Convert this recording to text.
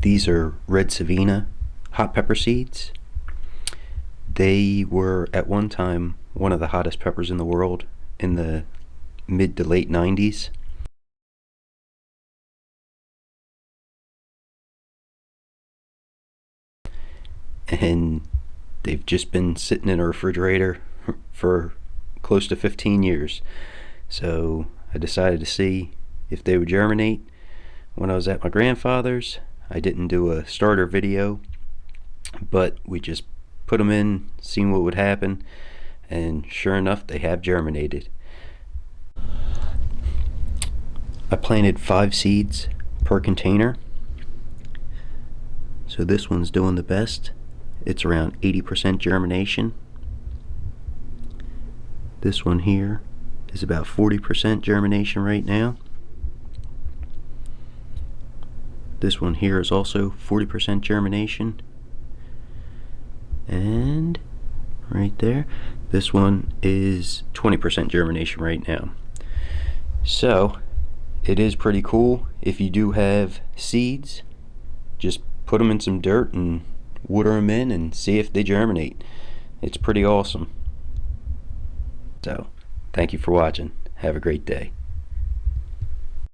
These are Red Savina hot pepper seeds. They were at one time one of the hottest peppers in the world in the mid to late 90s. And they've just been sitting in a refrigerator for close to 15 years. So I decided to see if they would germinate. When I was at my grandfather's, I didn't do a starter video, but we just put them in, seen what would happen, and sure enough, they have germinated. I planted 5 seeds per container, so this one's doing the best. It's around 80% germination. This one here is about 40% germination right now. This one here is also 40% germination. And right there, this one is 20% germination right now. So it is pretty cool. If you do have seeds, just put them in some dirt and water them in and see if they germinate. It's pretty awesome. So thank you for watching. Have a great day.